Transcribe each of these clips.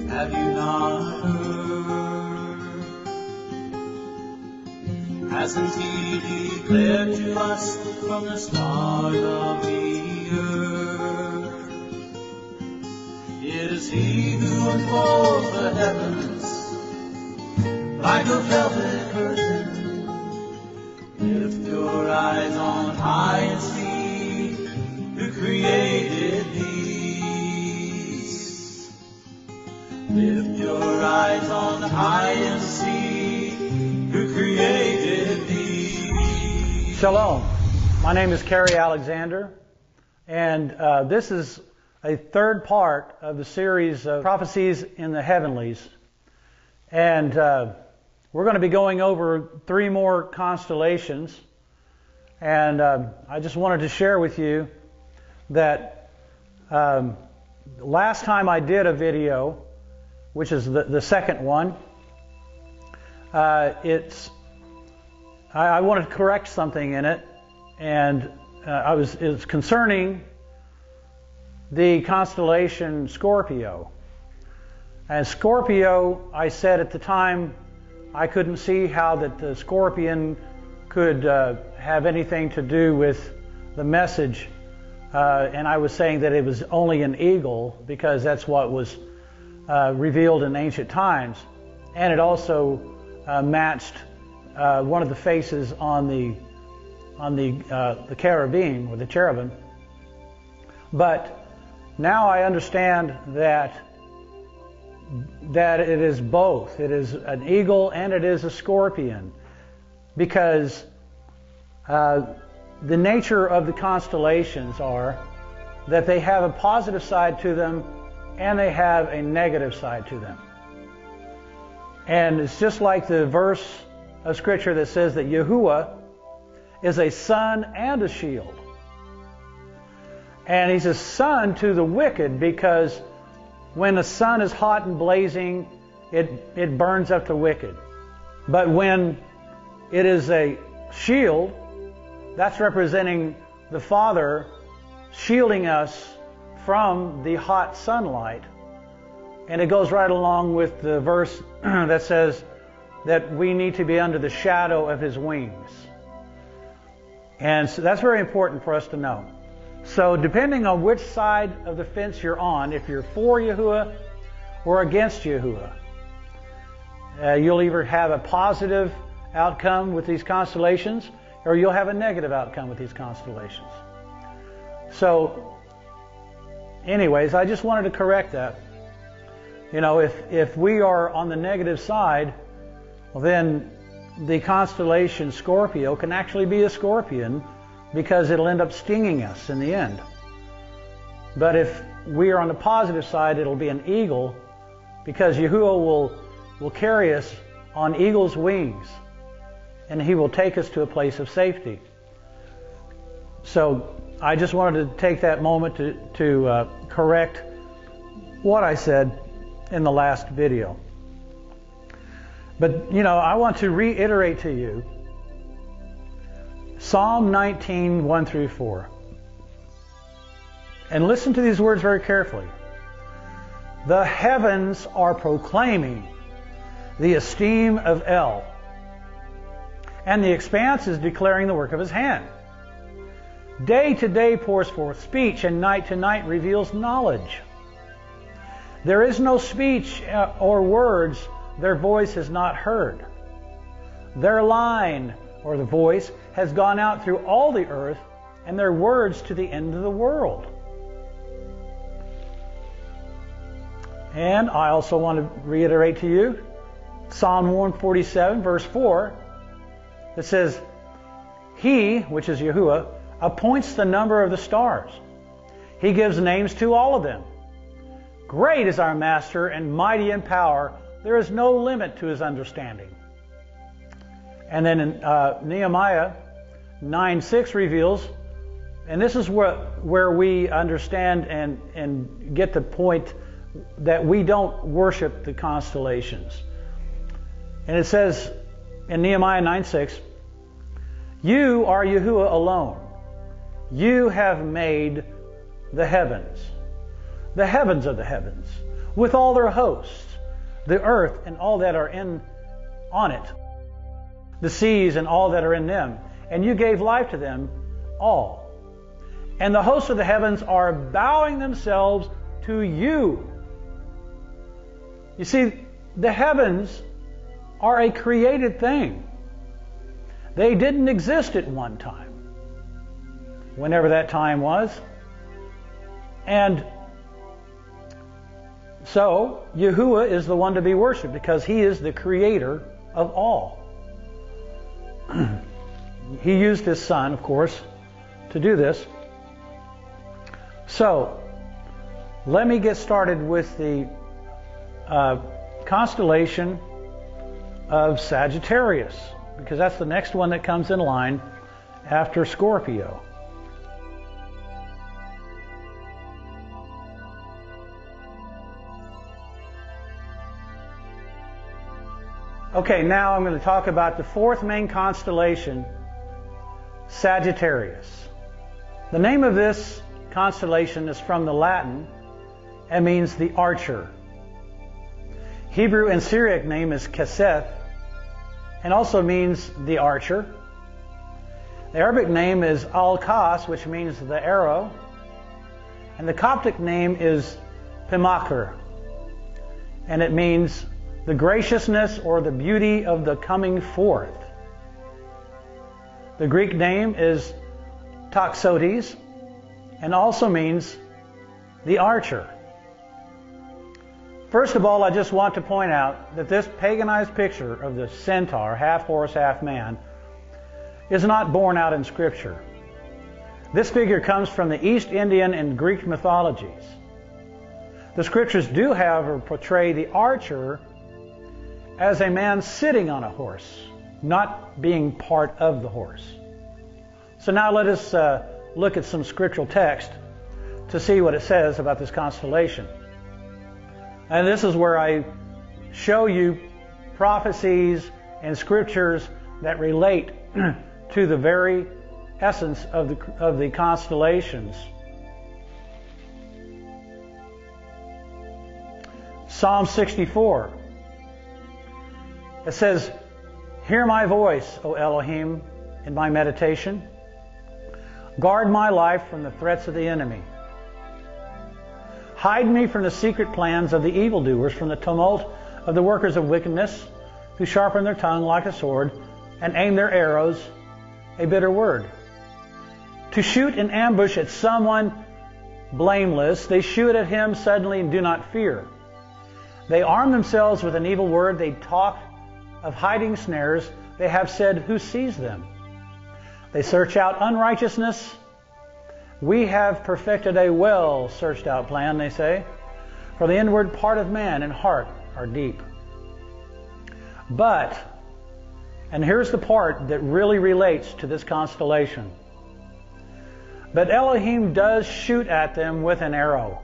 Have you not heard? Hasn't He declared to us from the start of the earth? It is He who unfolds the heavens like a velvet curtain. Lift your eyes on high and see who created these. Lift your eyes on high and see who created these. Shalom. My name is Kerry Alexander, and this is a third part of the series of prophecies in the Heavenlies. And we're going to be going over 3 more constellations. And I just wanted to share with you that last time I did a video, which is the second one, I wanted to correct something in it, and it's concerning the constellation Scorpio. And Scorpio, I said at the time, I couldn't see how that the scorpion could have anything to do with the message, and I was saying that it was only an eagle because that's what was revealed in ancient times, and it also matched one of the faces on the cherubim, or the cherubim. But now I understand that it is both. It is an eagle and it is a scorpion, because the nature of the constellations are that they have a positive side to them and they have a negative side to them. And it's just like the verse of Scripture that says that Yahuwah is a sun and a shield. And He's a sun to the wicked, because when the sun is hot and blazing, it burns up the wicked. But when it is a shield, that's representing the Father shielding us from the hot sunlight. And it goes right along with the verse that says that we need to be under the shadow of His wings. And so that's very important for us to know. So depending on which side of the fence you're on, if you're for Yahuwah or against Yahuwah, you'll either have a positive outcome with these constellations, or you'll have a negative outcome with these constellations. So anyways, I just wanted to correct that. You know, if we are on the negative side, well, then the constellation Scorpio can actually be a scorpion, because it'll end up stinging us in the end. But if we are on the positive side, it'll be an eagle, because Yahuwah will carry us on eagle's wings, and He will take us to a place of safety. So I just wanted to take that moment to correct what I said in the last video. But, you know, I want to reiterate to you Psalm 19, 1 through 4. And listen to these words very carefully. The heavens are proclaiming the esteem of El, and the expanse is declaring the work of His hand. Day to day pours forth speech, and night to night reveals knowledge. There is no speech or words their voice has not heard. Their line, or the voice, has gone out through all the earth, and their words to the end of the world. And I also want to reiterate to you Psalm 147, verse 4, that says, He, which is Yahuwah, appoints the number of the stars. He gives names to all of them. Great is our Master, and mighty in power. There is no limit to His understanding. And then in Nehemiah 9:6 reveals, and this is where we understand and get the point that we don't worship the constellations. And it says in Nehemiah 9:6, You are Yahuwah alone. You have made the heavens of the heavens, with all their hosts, the earth and all that are on it, the seas and all that are in them, and you gave life to them all. And the hosts of the heavens are bowing themselves to you. You see, the heavens are a created thing. They didn't exist at one time, whenever that time was. And so, Yahuwah is the one to be worshipped because He is the creator of all. He used His Son, of course, to do this. So, let me get started with the constellation of Sagittarius, because that's the next one that comes in line after Scorpio. Okay, now I'm going to talk about the fourth main constellation, Sagittarius. The name of this constellation is from the Latin and means the archer. Hebrew and Syriac name is Keseth and also means the archer. The Arabic name is Al-Qas, which means the arrow. And the Coptic name is Pimakr, and it means the graciousness or the beauty of the coming forth. The Greek name is Toxotes and also means the archer. First of all, I just want to point out that this paganized picture of the centaur, half horse, half man, is not borne out in Scripture. This figure comes from the East Indian and Greek mythologies. The Scriptures do, however, portray the archer as a man sitting on a horse, not being part of the horse. So now let us look at some scriptural text to see what it says about this constellation. And this is where I show you prophecies and scriptures that relate to the very essence of the constellations. Psalm 64. It says, "Hear my voice, O Elohim, in my meditation. Guard my life from the threats of the enemy. Hide me from the secret plans of the evildoers, from the tumult of the workers of wickedness, who sharpen their tongue like a sword and aim their arrows a bitter word. To shoot in ambush at someone blameless, they shoot at him suddenly and do not fear. They arm themselves with an evil word. They talk of hiding snares. They have said, who sees them? They search out unrighteousness. We have perfected a well searched out plan, they say. For the inward part of man and heart are deep. But, and here's the part that really relates to this constellation. But Elohim does shoot at them with an arrow.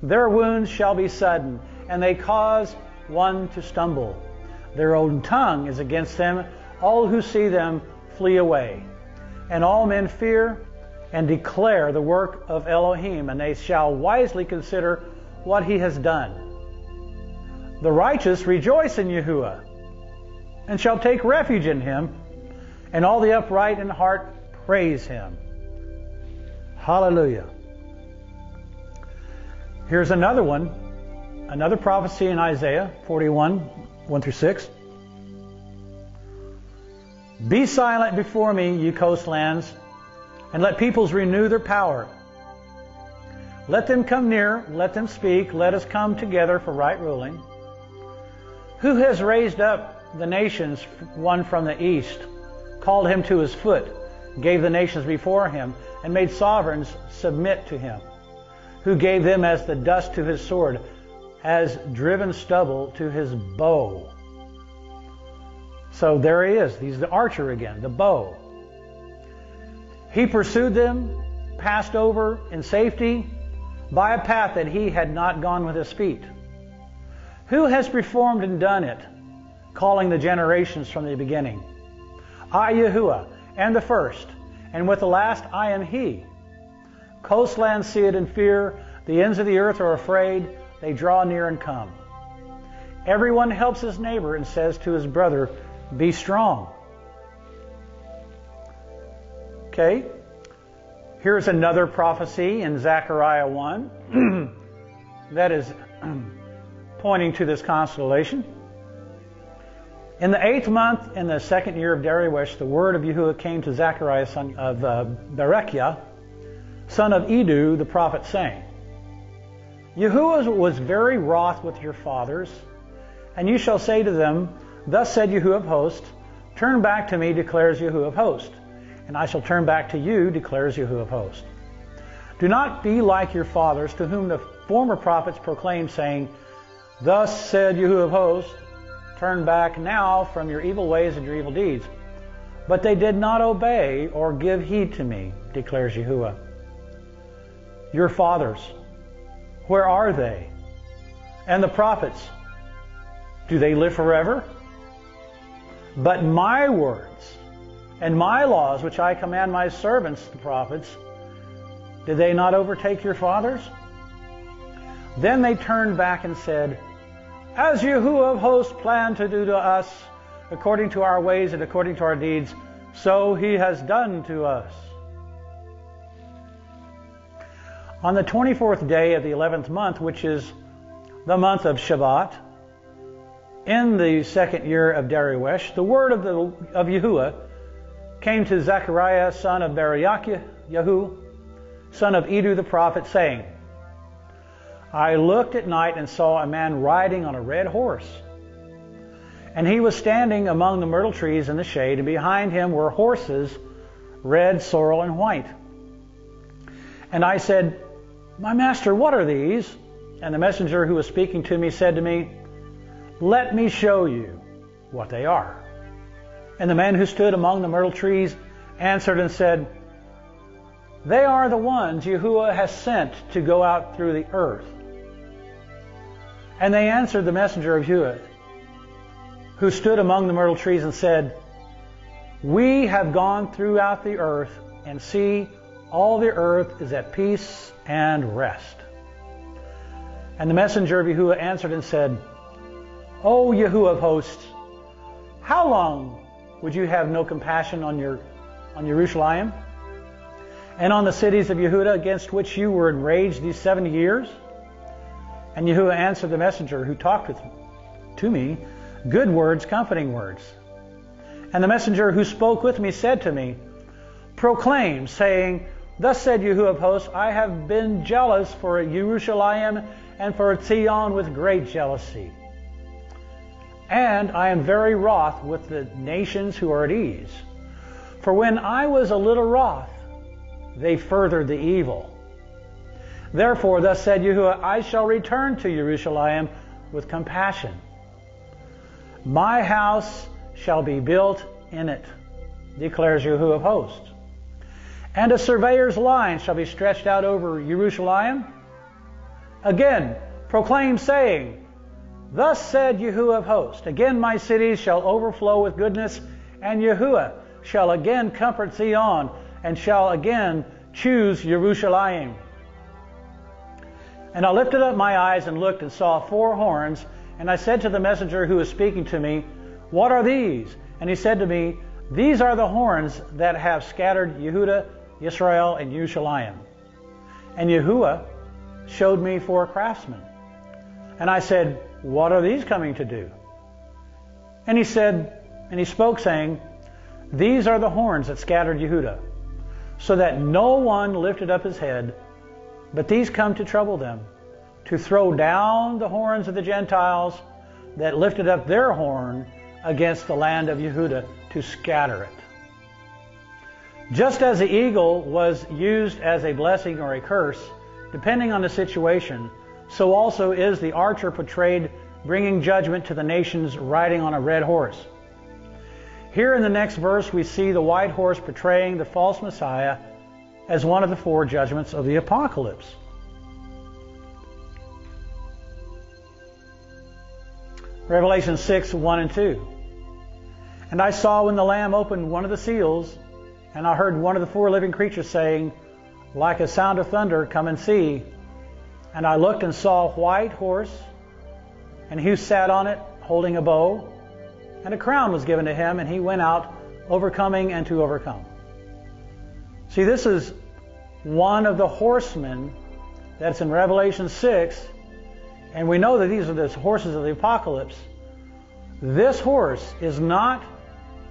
Their wounds shall be sudden, and they cause one to stumble. Their own tongue is against them. All who see them flee away. And all men fear and declare the work of Elohim, and they shall wisely consider what He has done. The righteous rejoice in Yahuwah, and shall take refuge in Him, and all the upright in heart praise Him." Hallelujah. Here's another one, another prophecy in Isaiah 41, 1 through 6. "Be silent before me, ye coastlands, and let peoples renew their power. Let them come near, let them speak, let us come together for right ruling. Who has raised up the nations, one from the east, called him to his foot, gave the nations before him, and made sovereigns submit to him? Who gave them as the dust to his sword, as driven stubble to his bow?" So there he is. He's the archer again, the bow. "He pursued them, passed over in safety by a path that he had not gone with his feet. Who has performed and done it, calling the generations from the beginning? I, Yahuwah, am the first, and with the last I am He. Coastlands see it in fear, the ends of the earth are afraid. they draw near and come. Everyone helps his neighbor and says to his brother, be strong. Okay, here's another prophecy in Zechariah 1 that is pointing to this constellation. In the 8th month, in the 2nd year of Darius, the word of Yahuwah came to Zechariah, son of Berechiah, son of Edu, the prophet, saying, Yahuwah was very wroth with your fathers, and you shall say to them, thus said Yahuwah of hosts, turn back to me, declares Yahuwah of hosts, and I shall turn back to you, declares Yahuwah of hosts. Do not be like your fathers, to whom the former prophets proclaimed, saying, thus said Yahuwah of hosts, turn back now from your evil ways and your evil deeds. But they did not obey or give heed to me, declares Yahuwah. Your fathers, where are they? And the prophets, do they live forever? But my words and my laws, which I command my servants, the prophets, did they not overtake your fathers? Then they turned back and said, as Yahuwah of hosts planned to do to us, according to our ways and according to our deeds, so he has done to us. On the 24th day of the 11th month, which is the month of Shabbat, in the 2nd year of Darius, the word of Yahuwah came to Zechariah, son of Berechiah, son of Edu the prophet, saying, I looked at night and saw a man riding on a red horse. And he was standing among the myrtle trees in the shade, and behind him were horses, red, sorrel, and white. And I said, my master, what are these? And the messenger who was speaking to me said to me, let me show you what they are. And the man who stood among the myrtle trees answered and said, they are the ones Yahuwah has sent to go out through the earth. And they answered the messenger of Yahuwah, who stood among the myrtle trees, and said, we have gone throughout the earth, and see, all the earth is at peace and rest. And the messenger of Yahuwah answered and said, O Yahuwah of hosts, how long would you have no compassion on Jerusalem and on the cities of Yehudah against which you were enraged these 70 years? And Yahuwah answered the messenger who talked to me, good words, comforting words. And the messenger who spoke with me said to me, proclaim, saying, thus said Yahuwah of hosts, I have been jealous for Jerusalem and for Zion with great jealousy. And I am very wroth with the nations who are at ease. For when I was a little wroth, they furthered the evil. Therefore, thus said Yahuwah, I shall return to Jerusalem with compassion. My house shall be built in it, declares Yahuwah of hosts. And a surveyor's line shall be stretched out over Jerusalem. Again, proclaim, saying, thus said Yahuwah of hosts, again my cities shall overflow with goodness, and Yahuwah shall again comfort Zion, and shall again choose Jerusalem. And I lifted up my eyes and looked and saw 4 horns, and I said to the messenger who was speaking to me, what are these? And he said to me, these are the horns that have scattered Yehudah, Israel, and Jerusalem. And Yahuwah showed me 4 craftsmen. And I said, what are these coming to do? And he spoke, saying, these are the horns that scattered Yehudah, so that no one lifted up his head, but these come to trouble them, to throw down the horns of the Gentiles that lifted up their horn against the land of Yehudah, to scatter it. Just as the eagle was used as a blessing or a curse, depending on the situation, so also is the archer portrayed bringing judgment to the nations riding on a red horse. Here in the next verse we see the white horse portraying the false Messiah as one of the 4 judgments of the apocalypse. Revelation 6, 1 and 2. And I saw when the Lamb opened one of the seals, and I heard one of the 4 living creatures saying, like a sound of thunder, come and see. And I looked and saw a white horse, and he who sat on it holding a bow, and a crown was given to him, and he went out overcoming and to overcome. See, this is one of the horsemen that's in Revelation 6, and we know that these are the horses of the apocalypse. This horse is not,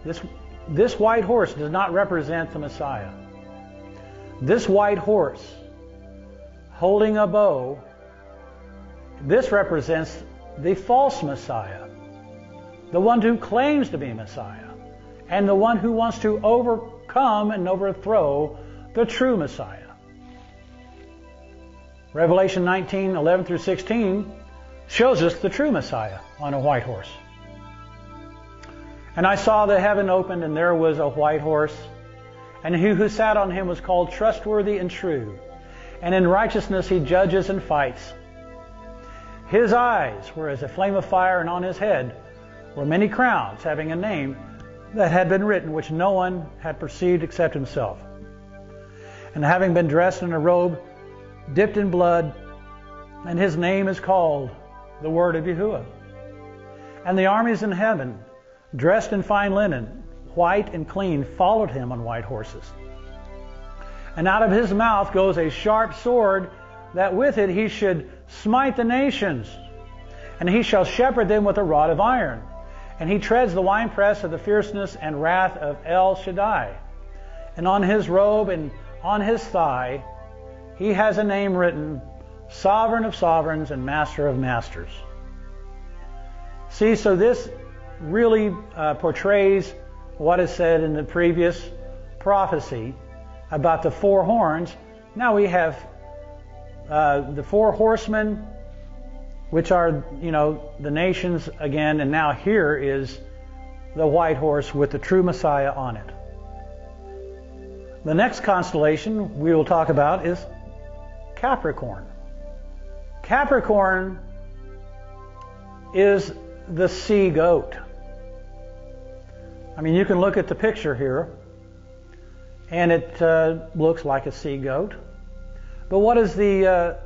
this white horse does not represent the Messiah. This white horse holding a bow, this represents the false Messiah, the one who claims to be Messiah, and the one who wants to overcome and overthrow the true Messiah. Revelation 19:11 through 16 shows us the true Messiah on a white horse. And I saw the heaven opened, and there was a white horse, and he who sat on him was called Trustworthy and True, and in righteousness he judges and fights. His eyes were as a flame of fire, and on his head were many crowns, having a name that had been written, which no one had perceived except himself. And having been dressed in a robe dipped in blood, and his name is called the Word of Yahuwah. And the armies in heaven, dressed in fine linen, white and clean, followed him on white horses. And out of his mouth goes a sharp sword, that with it he should smite the nations, and he shall shepherd them with a rod of iron. And he treads the winepress of the fierceness and wrath of El Shaddai. And on his robe and on his thigh he has a name written, Sovereign of Sovereigns and Master of Masters. See, so this really portrays what is said in the previous prophecy about the four horns. Now we have the four horsemen, which are, the nations again, and now here is the white horse with the true Messiah on it. The next constellation we will talk about is Capricorn. Capricorn is the sea goat. I mean, you can look at the picture here, and it looks like a sea goat. But what is the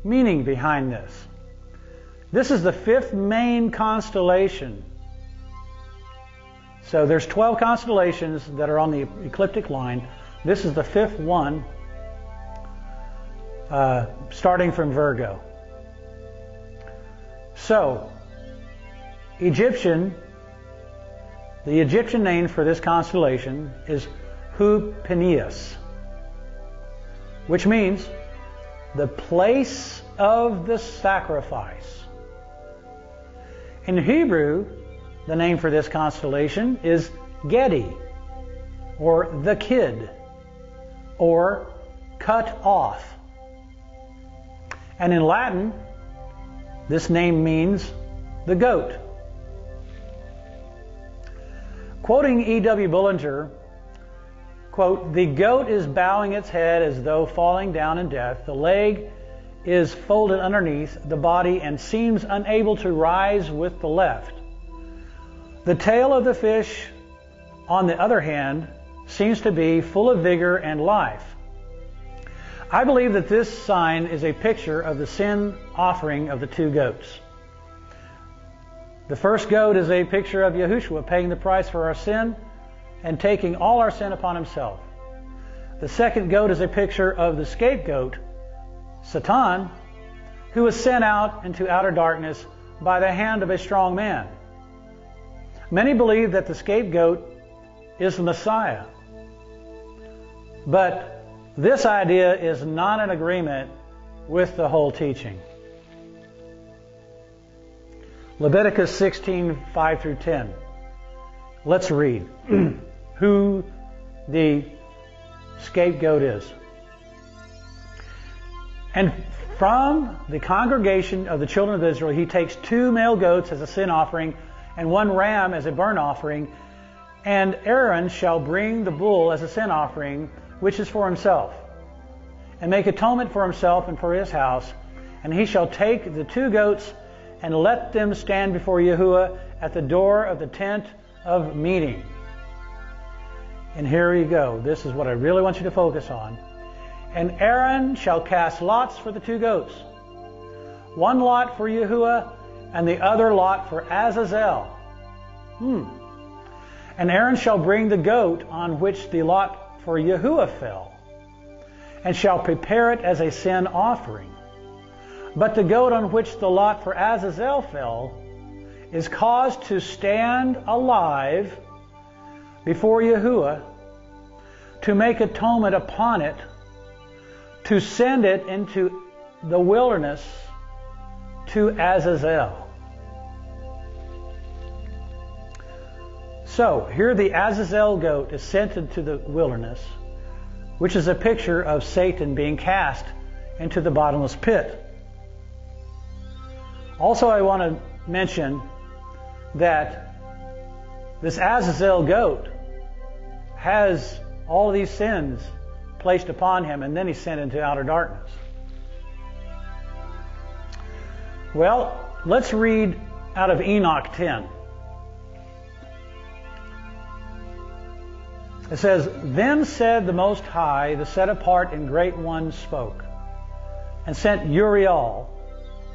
meaning behind this? This is the fifth main constellation. So there's 12 constellations that are on the ecliptic line. This is the fifth one, starting from Virgo. So, the Egyptian name for this constellation is Hu-Peneus, which means the place of the sacrifice. In Hebrew, the name for this constellation is Gedi, or the kid, or cut off. And in Latin, this name means the goat. Quoting E.W. Bullinger, quote, "The goat is bowing its head as though falling down in death. The leg is folded underneath the body and seems unable to rise with the left. The tail of the fish, on the other hand, seems to be full of vigor and life." I believe that this sign is a picture of the sin offering of the two goats. The first goat is a picture of Yahushua paying the price for our sin and taking all our sin upon himself. The second goat is a picture of the scapegoat, Satan, who was sent out into outer darkness by the hand of a strong man. Many believe that the scapegoat is the Messiah. But this idea is not in agreement with the whole teaching. Leviticus 16:5 through 10. Let's read who the scapegoat is. "And from the congregation of the children of Israel he takes 2 male goats as a sin offering and 1 ram as a burnt offering, and Aaron shall bring the bull as a sin offering, which is for himself, and make atonement for himself and for his house. And he shall take the 2 goats and let them stand before Yahuwah at the door of the tent of meeting." And here you go. This is what I really want you to focus on. "And Aaron shall cast lots for the 2 goats, one lot for Yahuwah, and the other lot for Azazel. And Aaron shall bring the goat on which the lot for Yahuwah fell, and shall prepare it as a sin offering. But the goat on which the lot for Azazel fell is caused to stand alive before Yahuwah, to make atonement upon it, to send it into the wilderness to Azazel. So, here the Azazel goat is sent into the wilderness, which is a picture of Satan being cast into the bottomless pit. Also, I want to mention that this Azazel goat has all these sins placed upon him, and then he's sent into outer darkness. Well, let's read out of Enoch 10. It says, Then said the Most High, the set apart and great one spoke, and sent Uriel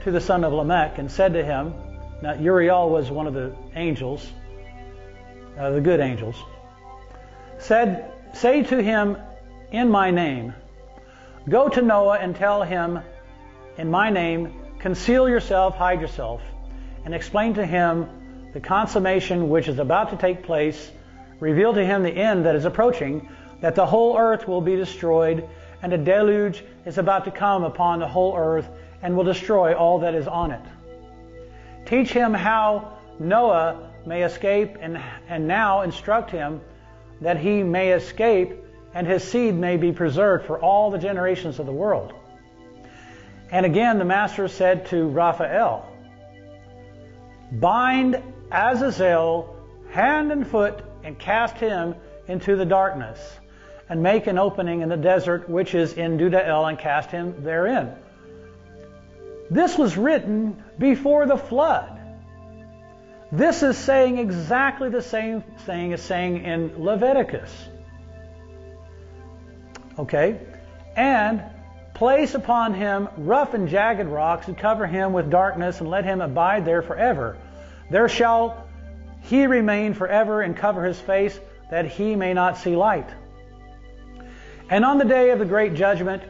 to the son of Lamech, and said to him, now Uriel was one of the angels, the good angels, said, Say to him in my name, Go to Noah and tell him in my name, conceal yourself, hide yourself, and explain to him the consummation which is about to take place. Reveal to him the end that is approaching, that the whole earth will be destroyed, and a deluge is about to come upon the whole earth, and will destroy all that is on it. Teach him how Noah may escape, and now instruct him that he may escape, and his seed may be preserved for all the generations of the world. And again the master said to Raphael, Bind Azazel hand and foot, and cast him into the darkness, and make an opening in the desert which is in Dudael, and cast him therein. This was written before the flood. This is saying exactly the same thing as saying in Leviticus. Okay? And place upon him rough and jagged rocks, and cover him with darkness, and let him abide there forever. There shall he remain forever, and cover his face, that he may not see light. And on the day of the great judgment,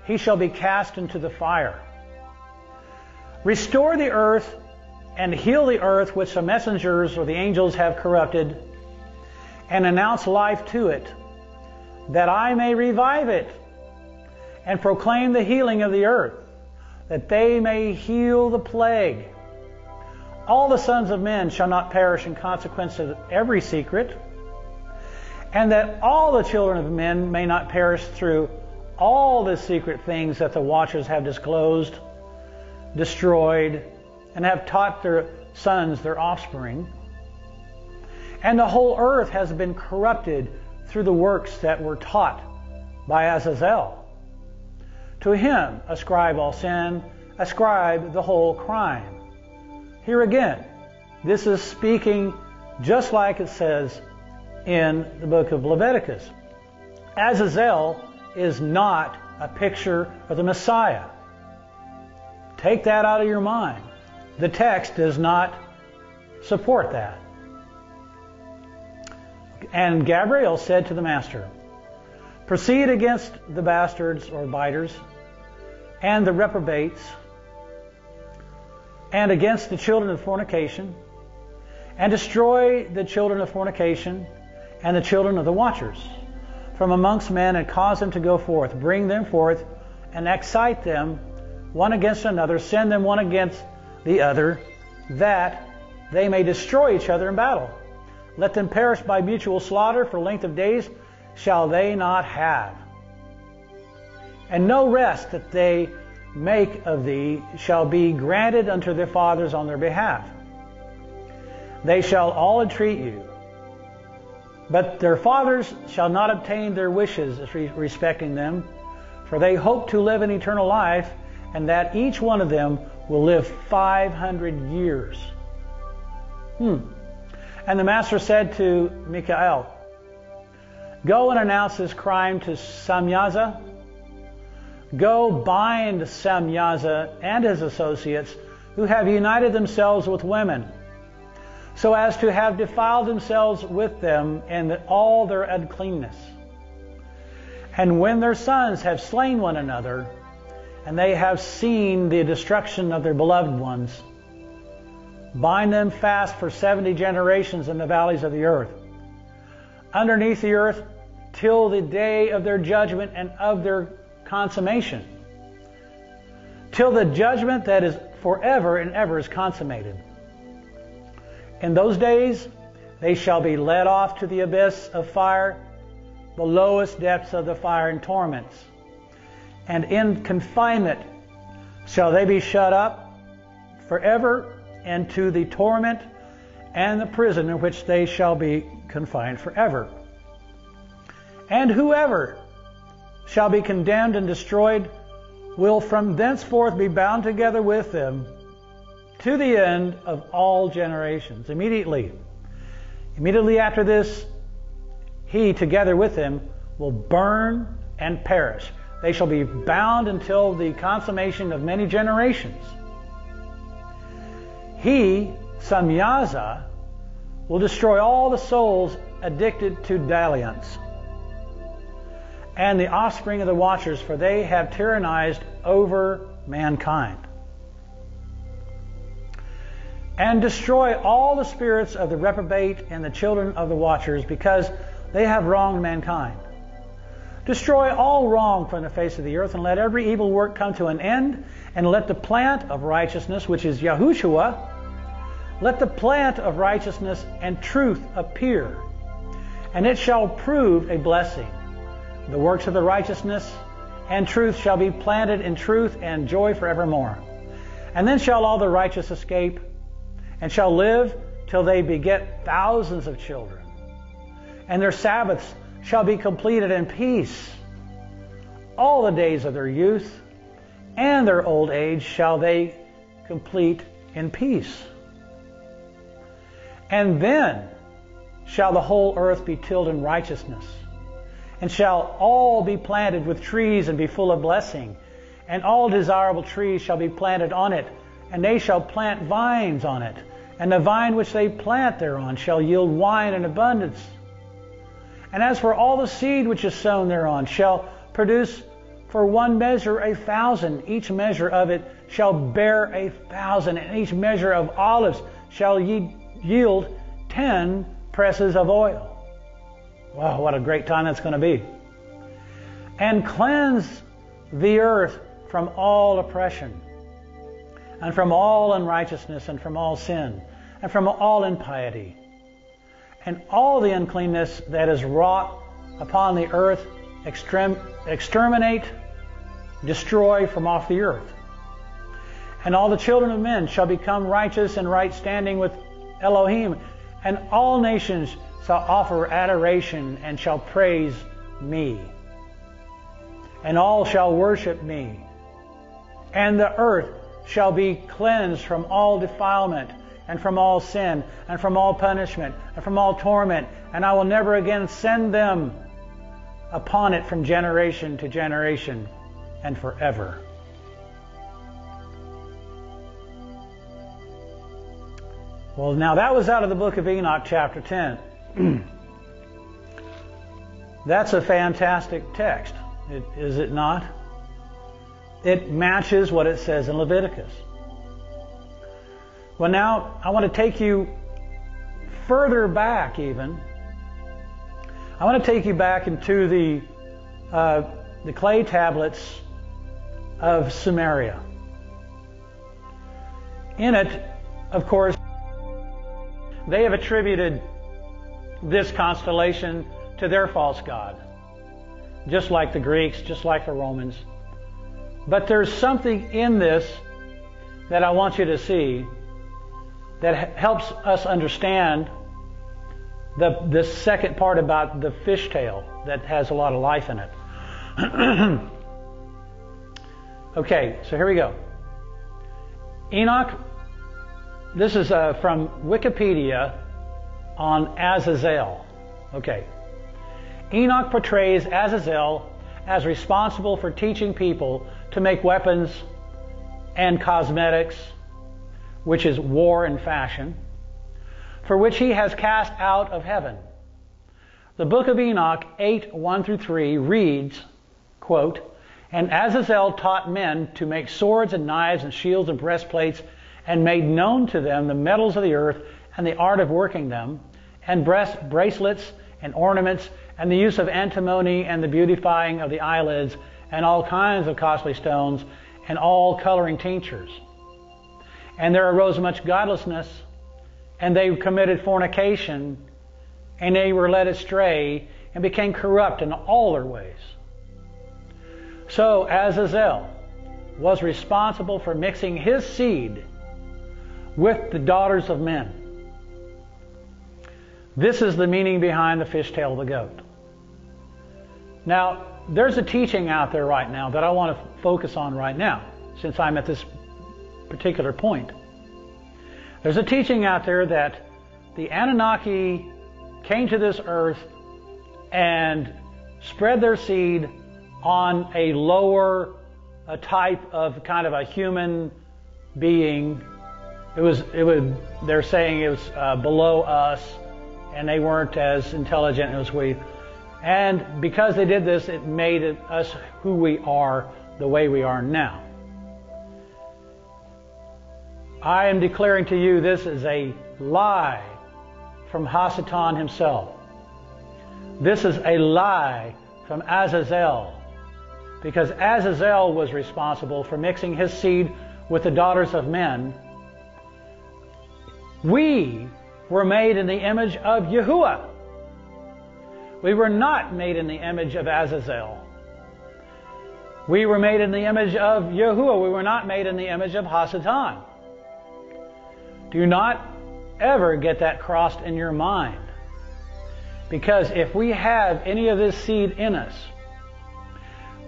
he shall be cast into the fire. Restore the earth, and heal the earth which the messengers or the angels have corrupted, and announce life to it, that I may revive it, and proclaim the healing of the earth, that they may heal the plague. All the sons of men shall not perish in consequence of every secret, and that all the children of men may not perish through all the secret things that the watchers have disclosed, destroyed, and have taught their sons their offspring. And the whole earth has been corrupted through the works that were taught by Azazel. To him ascribe all sin, ascribe the whole crime. Here again, this is speaking just like it says in the book of Leviticus. Azazel is not a picture of the Messiah. Take that out of your mind. The text does not support that. And Gabriel said to the master, Proceed against the bastards or biters and the reprobates, and against the children of fornication, and destroy the children of fornication and the children of the watchers from amongst men, and cause them to go forth. Bring them forth, and excite them one against another, send them one against the other, that they may destroy each other in battle. Let them perish by mutual slaughter, for length of days shall they not have. And no rest that they make of thee shall be granted unto their fathers on their behalf. They shall all entreat you, but their fathers shall not obtain their wishes respecting them, for they hope to live an eternal life, and that each one of them will live 500 years. And the master said to Michael, Go and announce this crime to Samyaza. Go bind Samyaza and his associates who have united themselves with women, so as to have defiled themselves with them in all their uncleanness. And when their sons have slain one another, and they have seen the destruction of their beloved ones, bind them fast for 70 generations in the valleys of the earth, underneath the earth, till the day of their judgment and of their consummation, till the judgment that is forever and ever is consummated. In those days they shall be led off to the abyss of fire, the lowest depths of the fire and torments. And in confinement shall they be shut up forever into the torment and the prison in which they shall be confined forever. And whoever shall be condemned and destroyed will from thenceforth be bound together with them to the end of all generations. Immediately after this, he together with them will burn and perish. They shall be bound until the consummation of many generations. He, Samyaza, will destroy all the souls addicted to dalliance, and the offspring of the watchers, for they have tyrannized over mankind. And destroy all the spirits of the reprobate and the children of the watchers, because they have wronged mankind. Destroy all wrong from the face of the earth, and let every evil work come to an end, and let the plant of righteousness, which is Yahushua, let the plant of righteousness and truth appear, and it shall prove a blessing. The works of the righteousness and truth shall be planted in truth and joy forevermore. And then shall all the righteous escape, and shall live till they beget thousands of children. And their Sabbaths shall be completed in peace. All the days of their youth and their old age shall they complete in peace. And then shall the whole earth be tilled in righteousness, and shall all be planted with trees and be full of blessing. And all desirable trees shall be planted on it, and they shall plant vines on it. And the vine which they plant thereon shall yield wine in abundance. And as for all the seed which is sown thereon shall produce for one measure 1,000. Each measure of it shall bear 1,000, and each measure of olives shall yield 10 presses of oil. Wow, what a great time that's going to be. And cleanse the earth from all oppression, and from all unrighteousness, and from all sin, and from all impiety, and all the uncleanness that is wrought upon the earth, exterminate, destroy from off the earth. And all the children of men shall become righteous and right standing with Elohim, and all nations shall offer adoration and shall praise me. And all shall worship me. And the earth shall be cleansed from all defilement, and from all sin, and from all punishment, and from all torment. And I will never again send them upon it from generation to generation and forever. Well, now that was out of the book of Enoch, chapter 10. That's a fantastic text, is it not? It matches what it says in Leviticus. Well, now I want to take you further back even. I want to take you back into the clay tablets of Samaria. In it, of course, they have attributed this constellation to their false god, just like the Greeks, just like the Romans. But there's something in this that I want you to see that helps us understand the second part about the fishtail that has a lot of life in it. Okay, so here we go. Enoch, this is from Wikipedia on Azazel. Okay. Enoch portrays Azazel as responsible for teaching people to make weapons and cosmetics, which is war and fashion, for which he has cast out of heaven. The book of Enoch 8:1-3 reads, quote, "And Azazel taught men to make swords and knives and shields and breastplates, and made known to them the metals of the earth and the art of working them, and bracelets and ornaments, and the use of antimony and the beautifying of the eyelids, and all kinds of costly stones, and all coloring tinctures. And there arose much godlessness, and they committed fornication, and they were led astray, and became corrupt in all their ways." So Azazel was responsible for mixing his seed with the daughters of men. This is the meaning behind the fishtail of the goat. Now, there's a teaching out there right now that I want to focus on right now, since I'm at this particular point. There's a teaching out there that the Anunnaki came to this earth and spread their seed on a lower, a type of kind of a human being. They're saying it was below us, and they weren't as intelligent as we. And because they did this, it made us who we are, the way we are now. I am declaring to you this is a lie from Hasatan himself. This is a lie from Azazel, because Azazel was responsible for mixing his seed with the daughters of men. We were made in the image of Yahuwah. We were not made in the image of Azazel. We were made in the image of Yahuwah. We were not made in the image of Hasatan. Do not ever get that crossed in your mind. Because if we have any of this seed in us,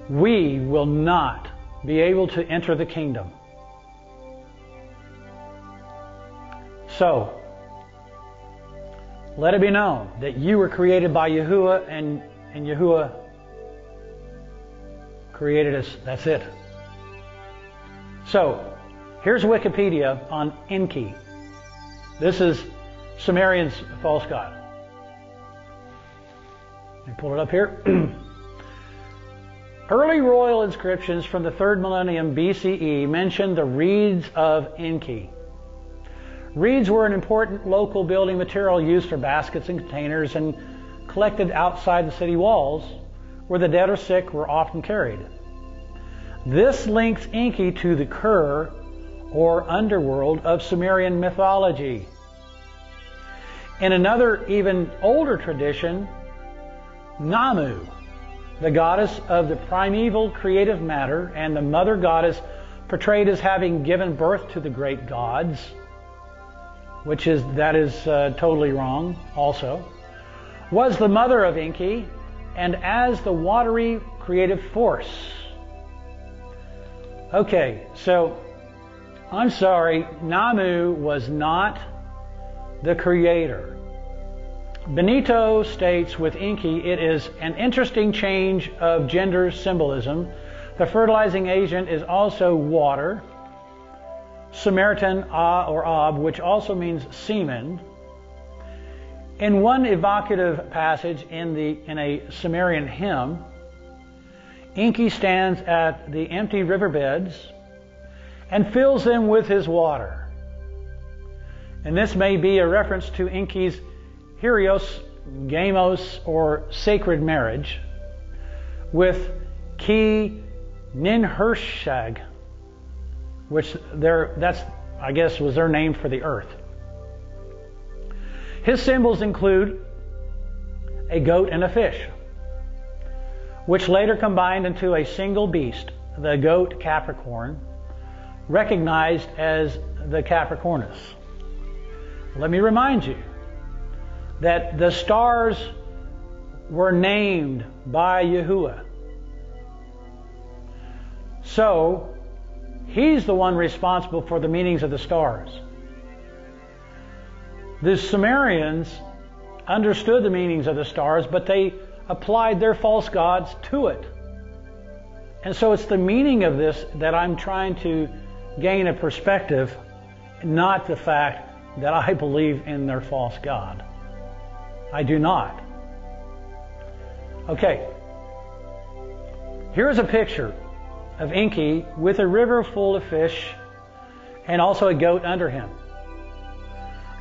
we will not be able to enter the kingdom. So, let it be known that you were created by Yahuwah, and Yahuwah created us. That's it. So, here's Wikipedia on Enki. This is Sumerian's false god. Let me pull it up here. Early royal inscriptions from the 3rd millennium BCE mention the reeds of Enki. Reeds were an important local building material used for baskets and containers and collected outside the city walls, where the dead or sick were often carried. This links Enki to the Kur, or underworld, of Sumerian mythology. In another, even older tradition, Namu, the goddess of the primeval creative matter and the mother goddess portrayed as having given birth to the great gods, that is totally wrong also, was the mother of Enki, and as the watery creative force. Okay, so I'm sorry, Namu was not the creator. Benito states with Enki, it is an interesting change of gender symbolism. The fertilizing agent is also water. Samaritan or Ab, which also means semen. In one evocative passage in a Sumerian hymn, Enki stands at the empty riverbeds and fills them with his water. And this may be a reference to Enki's Hieros, Gamos, or sacred marriage with Ki Ninhursag, which that's, I guess, was their name for the earth. His symbols include a goat and a fish, which later combined into a single beast, the goat Capricorn, recognized as the Capricornus. Let me remind you that the stars were named by Yahuwah. So, he's the one responsible for the meanings of the stars. The Sumerians understood the meanings of the stars, but they applied their false gods to it. And so it's the meaning of this that I'm trying to gain a perspective, not the fact that I believe in their false god. I do not. Okay. Here's a picture of Enki with a river full of fish and also a goat under him.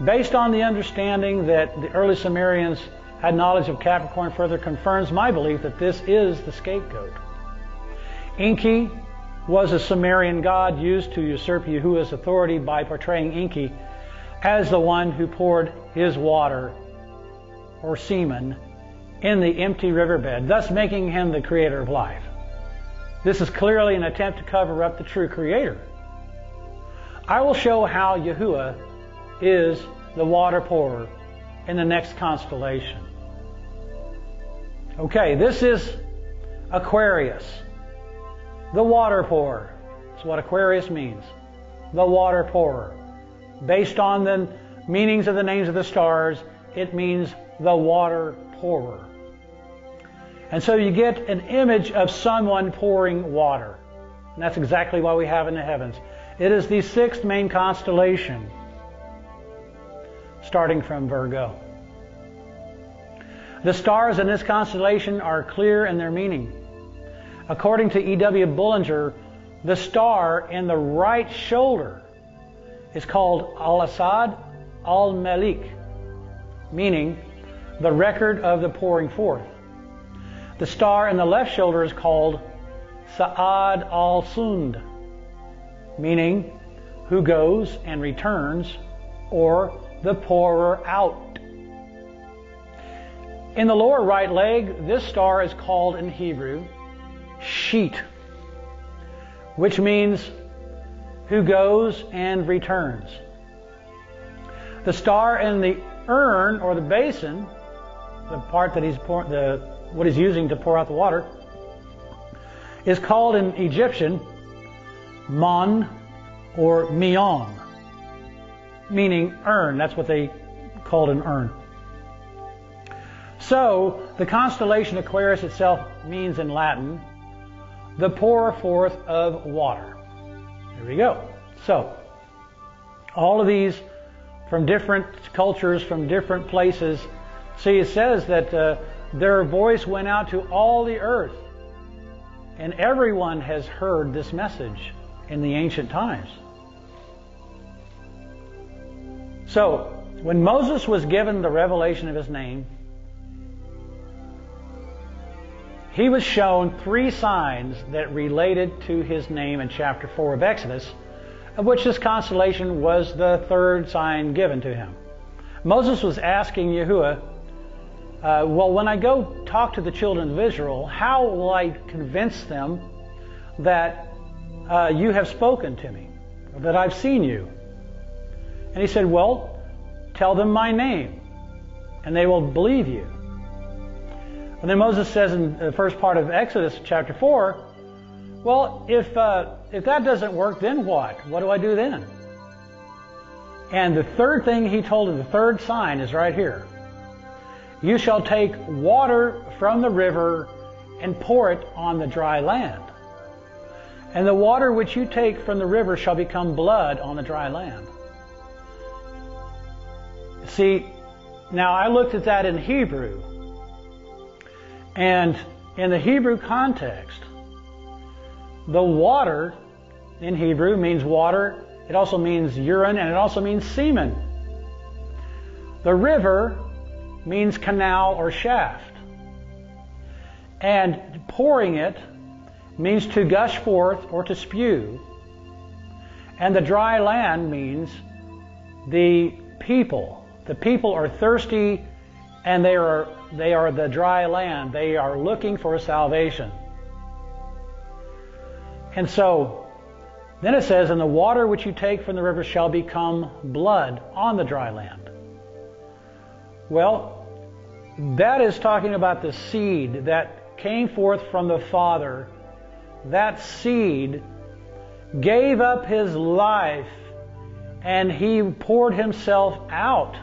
Based on the understanding that the early Sumerians had knowledge of Capricorn, further confirms my belief that this is the scapegoat. Enki was a Sumerian god used to usurp Yahuwah's authority by portraying Enki as the one who poured his water or semen in the empty riverbed, thus making him the creator of life. This is clearly an attempt to cover up the true creator. I will show how Yahuwah is the water pourer in the next constellation. Okay, this is Aquarius, the water pourer. That's what Aquarius means, the water pourer. Based on the meanings of the names of the stars, it means the water pourer. And so you get an image of someone pouring water. And that's exactly what we have in the heavens. It is the sixth main constellation, starting from Virgo. The stars in this constellation are clear in their meaning. According to E.W. Bullinger, the star in the right shoulder is called Al-Asad al-Malik, meaning the record of the pouring forth. The star in the left shoulder is called Sa'ad al-Sund, meaning who goes and returns, or the pourer out. In the lower right leg, this star is called in Hebrew Sheet, which means who goes and returns. The star in the urn or the basin, the part that what he's using to pour out the water, is called in Egyptian Mon or Mion, meaning urn. That's what they called an urn. So the constellation Aquarius itself means in Latin the pourer forth of water. There we go. So all of these from different cultures, from different places. See, it says that their voice went out to all the earth, and everyone has heard this message in the ancient times. So when Moses was given the revelation of his name, he was shown 3 signs that related to his name in chapter 4 of Exodus, of which this constellation was the 3rd sign given to him. Moses was asking Yahuwah, well, when I go talk to the children of Israel, how will I convince them that you have spoken to me, or that I've seen you? And he said, well, tell them my name, and they will believe you. And then Moses says in the first part of Exodus chapter 4, well, if that doesn't work, then what? What do I do then? And the 3rd thing he told him, the 3rd sign, is right here. You shall take water from the river and pour it on the dry land. And the water which you take from the river shall become blood on the dry land. See, now I looked at that in Hebrew. And in the Hebrew context, the water in Hebrew means water. It also means urine, and it also means semen. The river means canal or shaft. And pouring it means to gush forth or to spew. And the dry land means the people. The people are thirsty, and they are the dry land. They are looking for salvation. And so, then it says, and the water which you take from the river shall become blood on the dry land. Well, that is talking about the seed that came forth from the Father. That seed gave up his life, and he poured himself out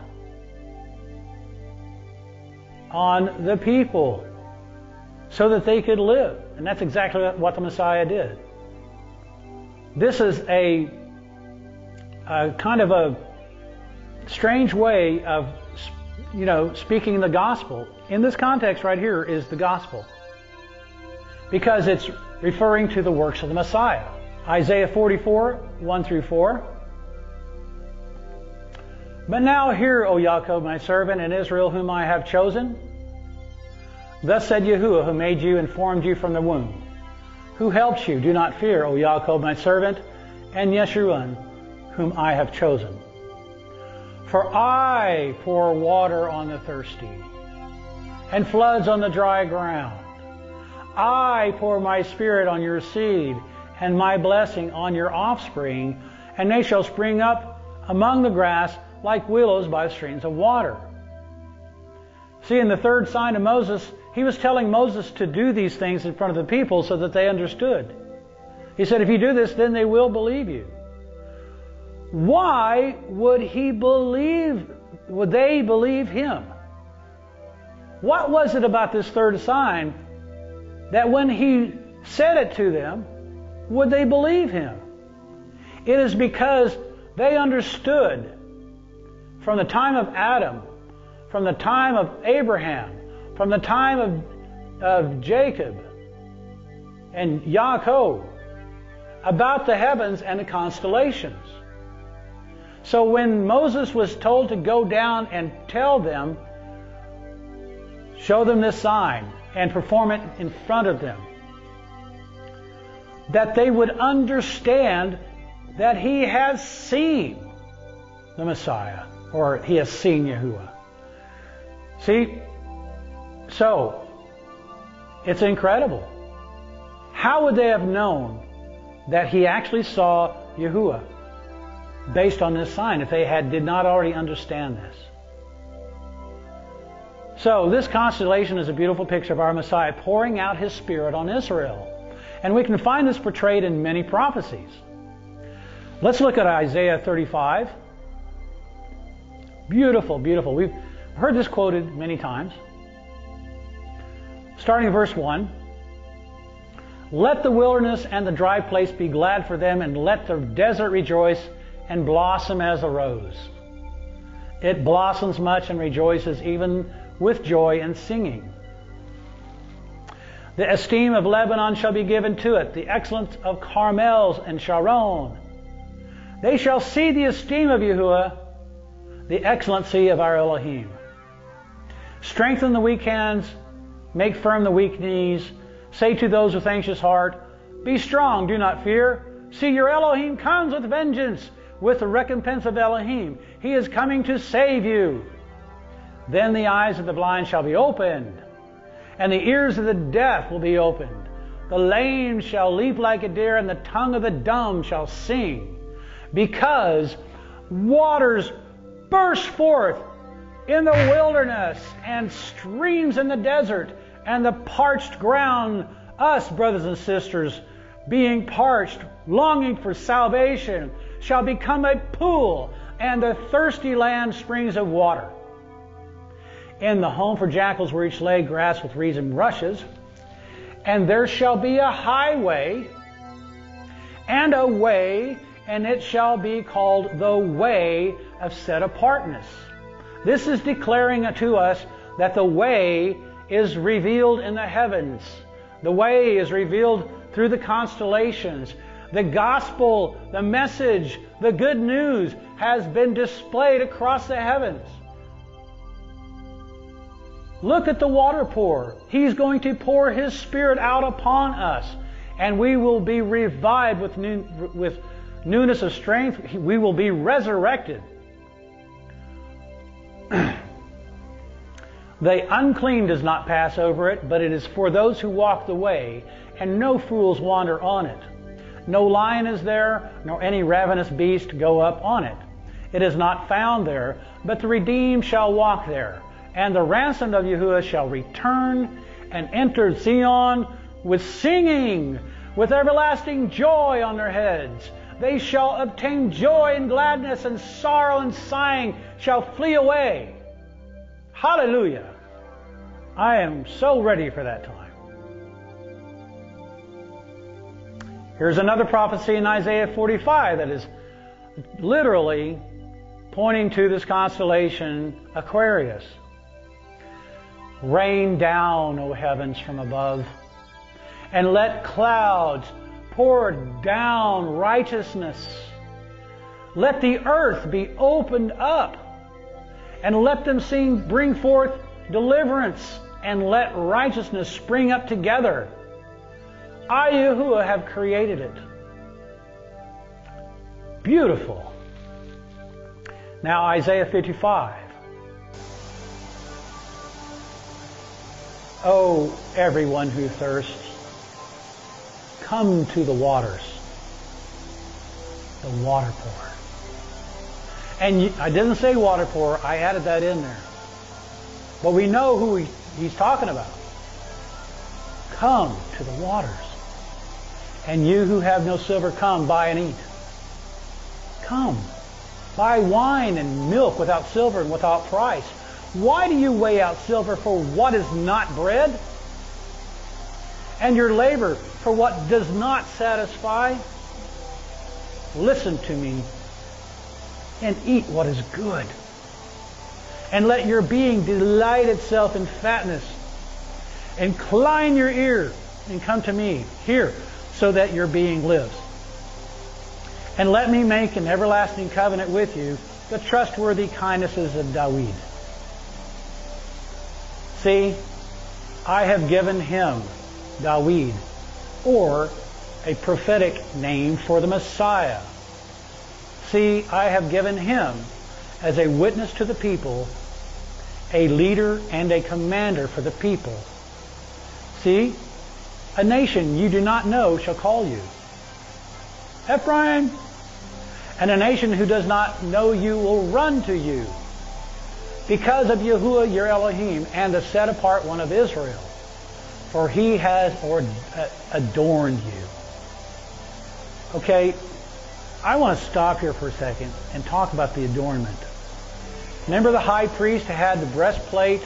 on the people. so that they could live. And that's exactly what the Messiah did. This is a kind of a strange way of, speaking the gospel. In this context right here is the gospel, because it's referring to the works of the Messiah. Isaiah 44, 1 through 4. But now hear, O Jacob, my servant, and Israel, whom I have chosen. Thus said Yahuwah, who made you and formed you from the womb, who helps you. Do not fear, O Jacob, my servant, and Yeshurun, whom I have chosen. For I pour water on the thirsty, and floods on the dry ground. I pour my spirit on your seed, and my blessing on your offspring, and they shall spring up among the grass like willows by streams of water. See, in the third sign of Moses, he was telling Moses to do these things in front of the people so that they understood. He said, if you do this, then they will believe you. Why would they believe him? What was it about this third sign that when he said it to them, would they believe him? It is because they understood from the time of Adam, from the time of Abraham, from the time of Jacob and Yaakov, about the heavens and the constellations. So when Moses was told to go down and tell them, show them this sign and perform it in front of them, that they would understand that he has seen the Messiah, or he has seen Yahuwah. See? So, it's incredible. How would they have known that he actually saw Yahuwah based on this sign if they did not already understand this? So, this constellation is a beautiful picture of our Messiah pouring out his Spirit on Israel. And we can find this portrayed in many prophecies. Let's look at Isaiah 35. Beautiful, beautiful. We've heard this quoted many times. Starting in verse 1. Let the wilderness and the dry place be glad for them, and let the desert rejoice and blossom as a rose. It blossoms much and rejoices even with joy and singing. The esteem of Lebanon shall be given to it, the excellence of Carmels and Sharon. They shall see the esteem of Yahuwah, the excellency of our Elohim. Strengthen the weak hands, make firm the weak knees. Say to those with anxious heart, be strong, do not fear. See, your Elohim comes with vengeance, with the recompense of Elohim. He is coming to save you. Then the eyes of the blind shall be opened, and the ears of the deaf will be opened. The lame shall leap like a deer, and the tongue of the dumb shall sing. Because waters burst forth in the wilderness, and streams in the desert, and the parched ground, us, brothers and sisters, being parched, longing for salvation, shall become a pool, and the thirsty land springs of water. In the home for jackals where each lay grass with reeds and rushes, and there shall be a highway and a way, and it shall be called the way of set apartness. This is declaring to us that the way is revealed in the heavens. The way is revealed through the constellations. The gospel, the message, the good news has been displayed across the heavens. Look at the water pour. He's going to pour his Spirit out upon us, and we will be revived with newness of strength. We will be resurrected. The unclean does not pass over it, but it is for those who walk the way, and no fools wander on it. No lion is there, nor any ravenous beast go up on it. It is not found there, but the redeemed shall walk there. And the ransomed of Yahuwah shall return and enter Zion with singing, with everlasting joy on their heads. They shall obtain joy and gladness, and sorrow and sighing shall flee away. Hallelujah! I am so ready for that time. Here's another prophecy in Isaiah 45 that is literally pointing to this constellation Aquarius. Rain down, O heavens, from above, and let clouds pour down righteousness. Let the earth be opened up, and let them bring forth deliverance, and let righteousness spring up together. I, Yahuwah, have created it. Beautiful. Now Isaiah 55. Oh, everyone who thirsts, come to the waters, the water pour. And I didn't say water pour, I added that in there. But we know who he's talking about. Come to the waters. And you who have no silver, come, buy and eat. Come, buy wine and milk without silver and without price. Why do you weigh out silver for what is not bread? And your labor for what does not satisfy? Listen to me and eat what is good. And let your being delight itself in fatness. Incline your ear and come to me. Hear, so that your being lives. And let me make an everlasting covenant with you, the trustworthy kindnesses of David. See, I have given him, David, or a prophetic name for the Messiah. See, I have given him as a witness to the people, a leader and a commander for the people. See, a nation you do not know shall call you Ephraim, and a nation who does not know you will run to you, because of Yahuwah your Elohim and the set apart one of Israel, for he has adorned you. Okay, I want to stop here for a second and talk about the adornment. Remember the high priest had the breastplate,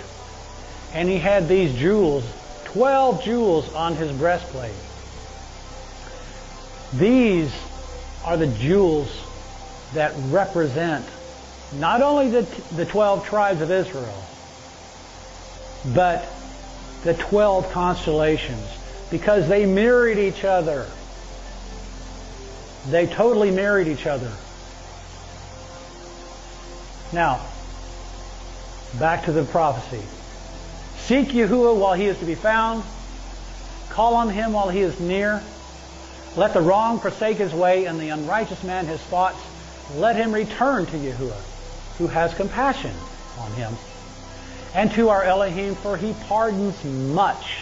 and he had these jewels, 12 jewels on his breastplate. These are the jewels that represent not only the 12 tribes of Israel, but the 12 constellations, because they mirrored each other. They totally mirrored each other. Now, back to the prophecy. Seek Yahuwah while he is to be found. Call on him while he is near. Let the wrong forsake his way, and the unrighteous man his thoughts. Let him return to Yahuwah, who has compassion on him, and to our Elohim, for he pardons much.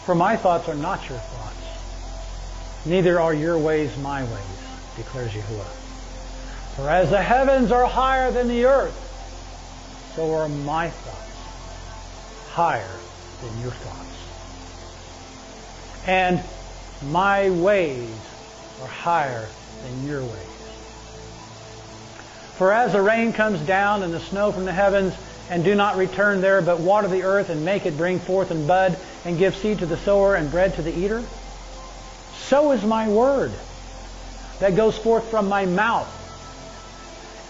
For my thoughts are not your thoughts, neither are your ways my ways, declares Yahuwah. For as the heavens are higher than the earth, so are my thoughts higher than your thoughts. And my ways are higher than your ways. For as the rain comes down and the snow from the heavens, and do not return there, but water the earth and make it bring forth and bud, and give seed to the sower and bread to the eater, so is my word that goes forth from my mouth.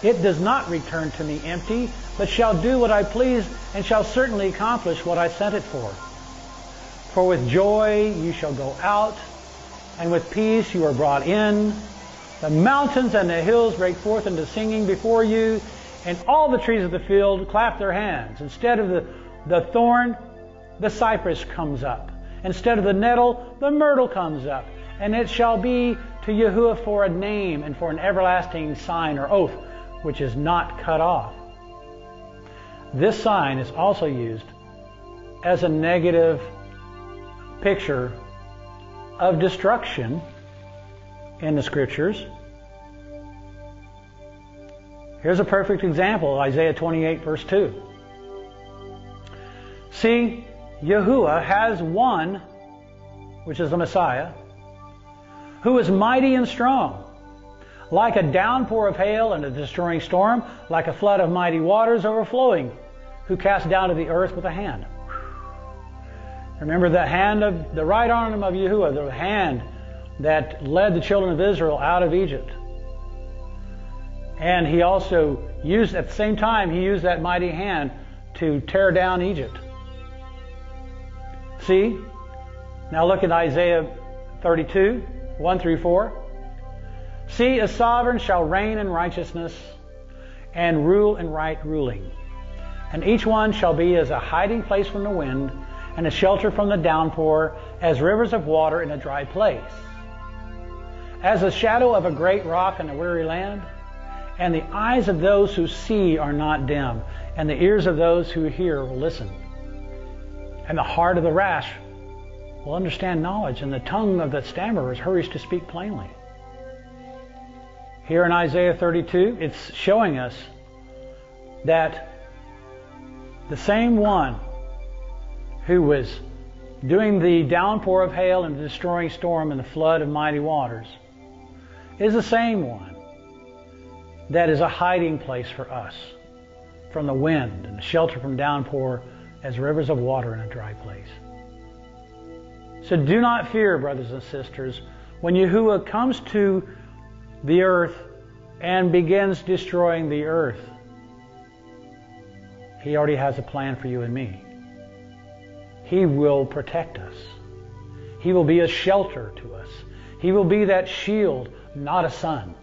It does not return to me empty, but shall do what I please, and shall certainly accomplish what I sent it for. For with joy you shall go out, and with peace you are brought in. The mountains and the hills break forth into singing before you, and all the trees of the field clap their hands. Instead of the thorn, the cypress comes up. Instead of the nettle, the myrtle comes up. And it shall be to Yahuwah for a name and for an everlasting sign or oath, which is not cut off. This sign is also used as a negative picture of destruction in the Scriptures. Here's a perfect example, Isaiah 28, verse 2. See, Yahuwah has one, which is the Messiah, who is mighty and strong, like a downpour of hail and a destroying storm, like a flood of mighty waters overflowing, who cast down to the earth with a hand. Remember the hand of the right arm of Yahuwah, the hand that led the children of Israel out of Egypt. And he also used, at the same time, he used that mighty hand to tear down Egypt. See? Now look at Isaiah 32, 1 through 4. See, a sovereign shall reign in righteousness and rule in right ruling. And each one shall be as a hiding place from the wind and a shelter from the downpour, as rivers of water in a dry place. As a shadow of a great rock in a weary land, and the eyes of those who see are not dim, and the ears of those who hear will listen. And the heart of the rash will understand knowledge, and the tongue of the stammerers hurries to speak plainly. Here in Isaiah 32, it's showing us that the same one who was doing the downpour of hail and the destroying storm and the flood of mighty waters is the same one that is a hiding place for us from the wind and the shelter from downpour as rivers of water in a dry place. So do not fear, brothers and sisters, when Yahuwah comes to the earth and begins destroying the earth. He already has a plan for you and me. He will protect us. He will be a shelter to us. He will be that shield, not a sun.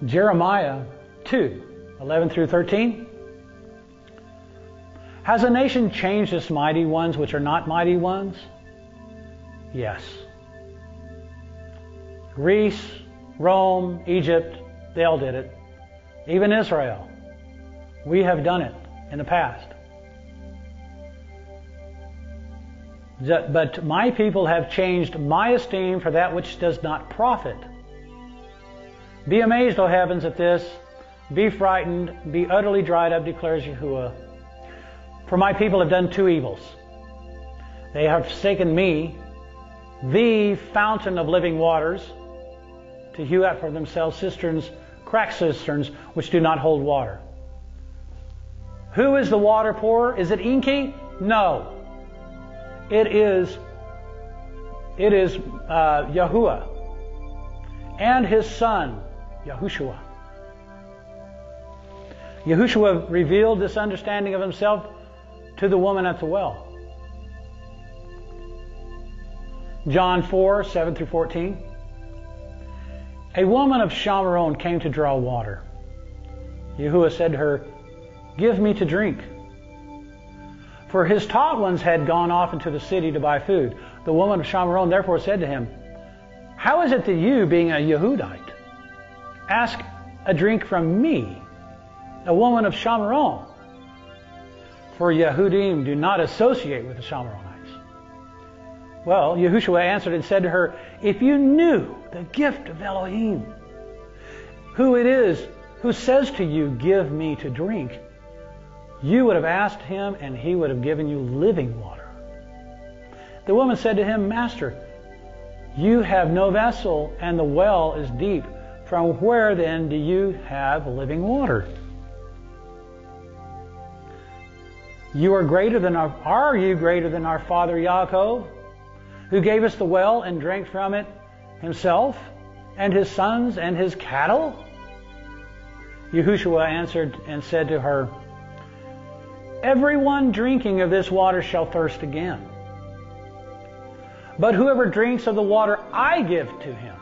Jeremiah 2, 11 through 13. Has a nation changed its mighty ones which are not mighty ones? Yes. Greece, Rome, Egypt, they all did it. Even Israel. We have done it in the past. But my people have changed my esteem for that which does not profit. Be amazed, O heavens, at this. Be frightened. Be utterly dried up, declares Yahuwah. For my people have done two evils. They have forsaken me, the fountain of living waters, to hew out for themselves cisterns, cracked cisterns, which do not hold water. Who is the water pourer? Is it Enki? No. It is Yahuwah and his son, Yahushua. Yahushua revealed this understanding of himself to the woman at the well. John 4, 7 through 14. A woman of Shamaron came to draw water. Yahuwah said to her, "Give me to drink." For his taught ones had gone off into the city to buy food. The woman of Shamaron therefore said to him, "How is it that you, being a Yehudite, ask a drink from me, a woman of Shamaron? For Yehudim do not associate with the Shamaronites." Well, Yahushua answered and said to her, "If you knew the gift of Elohim, who it is who says to you, 'Give me to drink,' you would have asked him, and he would have given you living water." The woman said to him, "Master, you have no vessel, and the well is deep. From where then do you have living water? Are you greater than our father Yaakov, who gave us the well and drank from it himself, and his sons and his cattle?" Yahushua answered and said to her, "Everyone drinking of this water shall thirst again. But whoever drinks of the water I give to him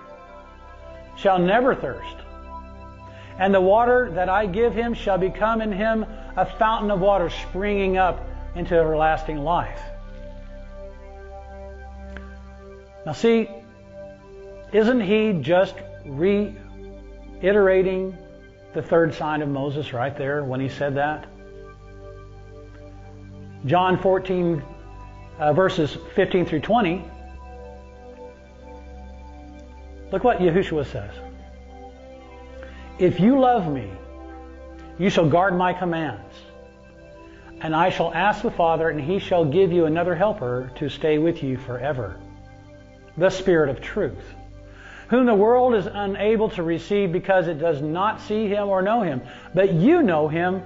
shall never thirst. And the water that I give him shall become in him a fountain of water springing up into everlasting life." Now see, isn't he just reiterating the third sign of Moses right there when he said that? John 14, verses 15 through 20. Look what Yahushua says. "If you love me, you shall guard my commands. And I shall ask the Father, and he shall give you another helper to stay with you forever, the Spirit of truth, whom the world is unable to receive because it does not see him or know him. But you know him,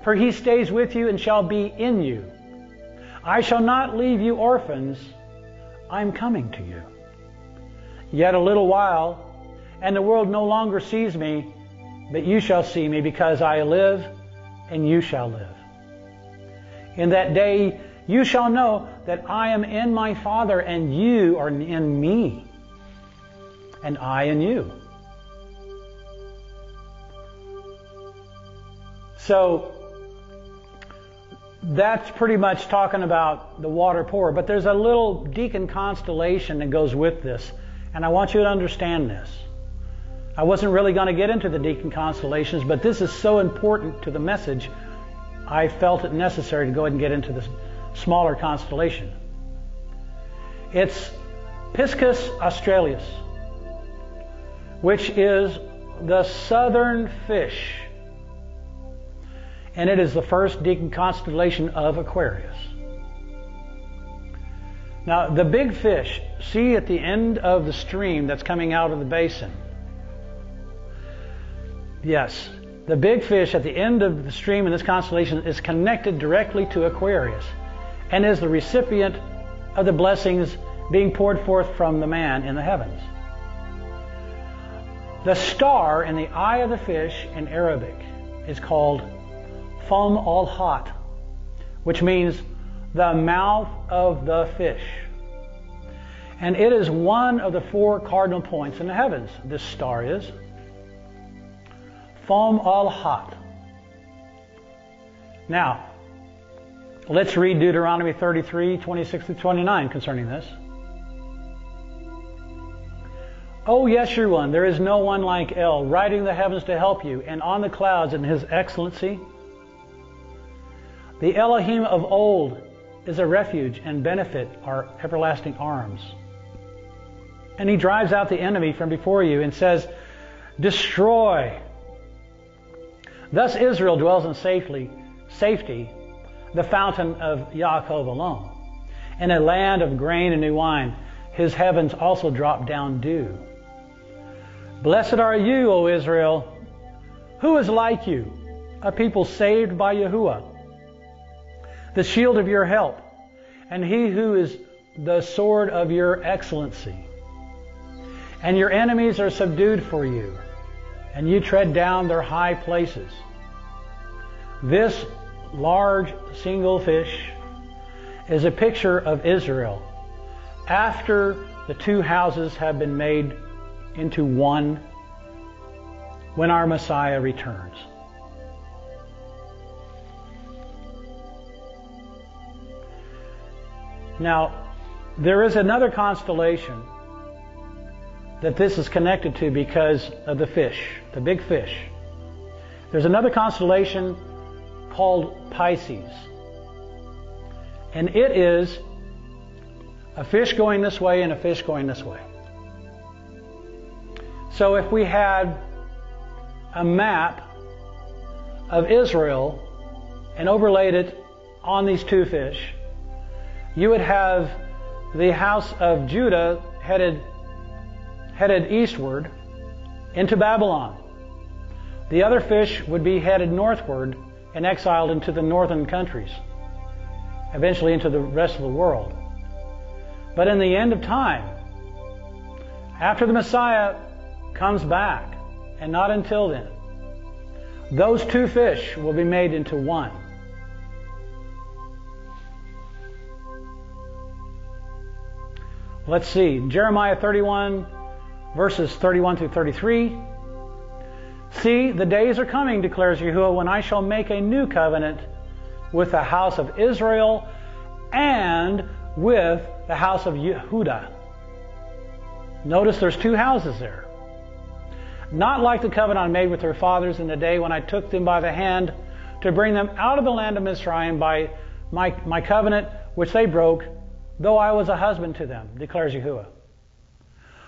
for he stays with you and shall be in you. I shall not leave you orphans. I'm coming to you. Yet a little while, and the world no longer sees me, but you shall see me, because I live, and you shall live. In that day you shall know that I am in my Father, and you are in me, and I in you. So that's pretty much talking about the water pour. But there's a little deacon constellation that goes with this, and I want you to understand this. I wasn't really going to get into the deacon constellations, but this is so important to the message, I felt it necessary to go ahead and get into this smaller constellation. It's Piscis Australis, which is the southern fish. And it is the first deacon constellation of Aquarius. Now, the big fish, see at the end of the stream that's coming out of the basin. Yes, the big fish at the end of the stream in this constellation is connected directly to Aquarius and is the recipient of the blessings being poured forth from the man in the heavens. The star in the eye of the fish in Arabic is called Fam al-Hat, which means the mouth of the fish. And it is one of the 4 cardinal points in the heavens. This star is Fam al-Hat. Now, let's read Deuteronomy 33, 26 through 29 concerning this. O Yeshurun, there is no one like El, riding the heavens to help you, and on the clouds in his excellency. The Elohim of old is a refuge and benefit our everlasting arms. And he drives out the enemy from before you and says, destroy. Thus Israel dwells in safety, the fountain of Yaakov alone. In a land of grain and new wine, his heavens also drop down dew. Blessed are you, O Israel. Who is like you, a people saved by Yahuwah, the shield of your help, and he who is the sword of your excellency. And your enemies are subdued for you, and you tread down their high places. This large single fish is a picture of Israel after the 2 houses have been made into one when our Messiah returns. Now, there is another constellation that this is connected to because of the fish, the big fish. There's another constellation called Pisces. And it is a fish going this way and a fish going this way. So if we had a map of Israel and overlaid it on these 2 fish, you would have the house of Judah headed eastward into Babylon. The other fish would be headed northward and exiled into the northern countries, eventually into the rest of the world. But in the end of time, after the Messiah comes back, and not until then, those 2 fish will be made into one. Let's see, Jeremiah 31, verses 31 through 33. See, the days are coming, declares Yahuwah, when I shall make a new covenant with the house of Israel and with the house of Yehudah. Notice there's 2 houses there. Not like the covenant I made with their fathers in the day when I took them by the hand to bring them out of the land of Mizraim by my covenant which they broke, though I was a husband to them, declares Yahuwah.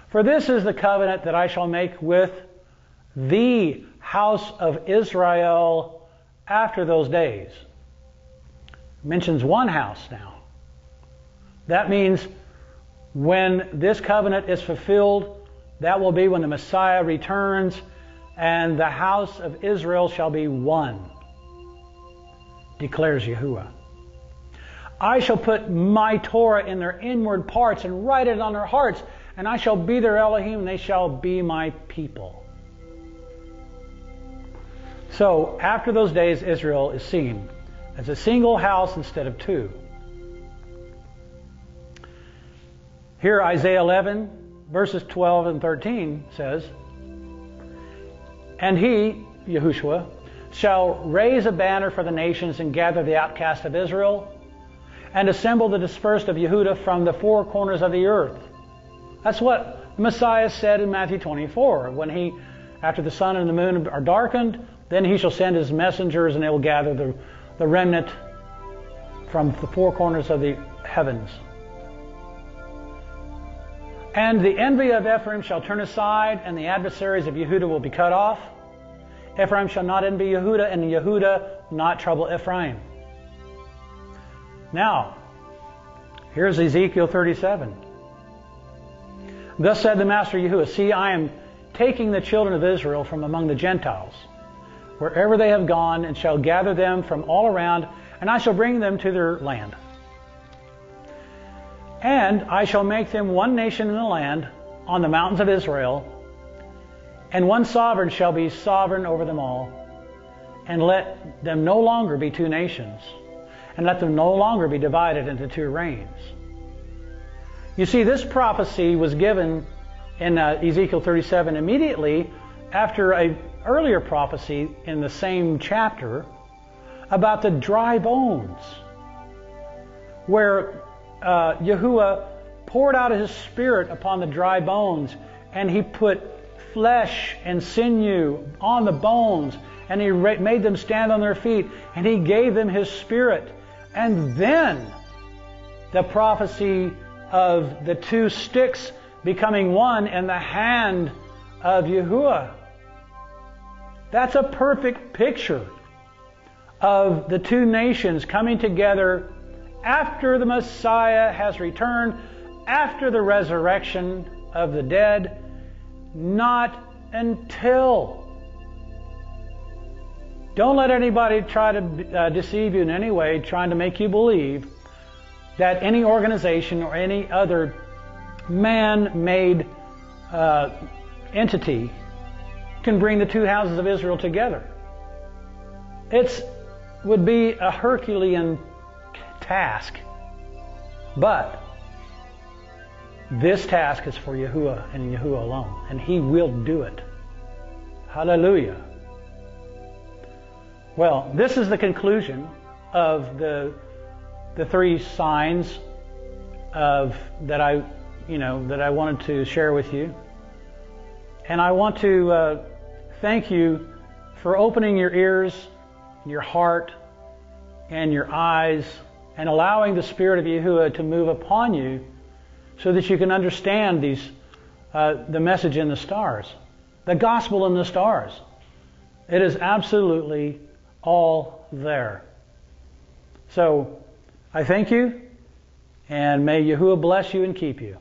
For this is the covenant that I shall make with the house of Israel after those days. Mentions one house now. That means when this covenant is fulfilled, that will be when the Messiah returns, and the house of Israel shall be one, declares Yahuwah. I shall put my Torah in their inward parts and write it on their hearts, and I shall be their Elohim, and they shall be my people. So, after those days, Israel is seen as a single house instead of two. Here, Isaiah 11, verses 12 and 13 says, And he, Yahushua, shall raise a banner for the nations and gather the outcast of Israel and assemble the dispersed of Yehudah from the four corners of the earth. That's what the Messiah said in Matthew 24. When he, after the sun and the moon are darkened, then he shall send his messengers and they will gather the remnant from the four corners of the heavens. And the envy of Ephraim shall turn aside, and the adversaries of Yehudah will be cut off. Ephraim shall not envy Yehudah, and Yehudah not trouble Ephraim. Now, here's Ezekiel 37. Thus said the Master Yahuwah, See, I am taking the children of Israel from among the Gentiles, wherever they have gone, and shall gather them from all around, and I shall bring them to their land. And I shall make them one nation in the land, on the mountains of Israel, and one sovereign shall be sovereign over them all, and let them no longer be two nations, and let them no longer be divided into two reigns. You see, this prophecy was given in Ezekiel 37 immediately after an earlier prophecy in the same chapter about the dry bones, where Yahuwah poured out his Spirit upon the dry bones, and he put flesh and sinew on the bones, and he made them stand on their feet, and he gave them his Spirit. And then the prophecy of the two sticks becoming one in the hand of Yahuwah. That's a perfect picture of the two nations coming together after the Messiah has returned, after the resurrection of the dead, not until. Don't let anybody try to deceive you in any way, trying to make you believe that any organization or any other man-made entity can bring the two houses of Israel together. It would be a Herculean task, but this task is for Yahuwah and Yahuwah alone, and He will do it. Hallelujah. Well, this is the conclusion of the three signs that I wanted to share with you, and I want to thank you for opening your ears, your heart, and your eyes, and allowing the Spirit of Yahuwah to move upon you, so that you can understand these, the message in the stars, the gospel in the stars. It is absolutely all there. So I thank you, and may Yahuwah bless you and keep you.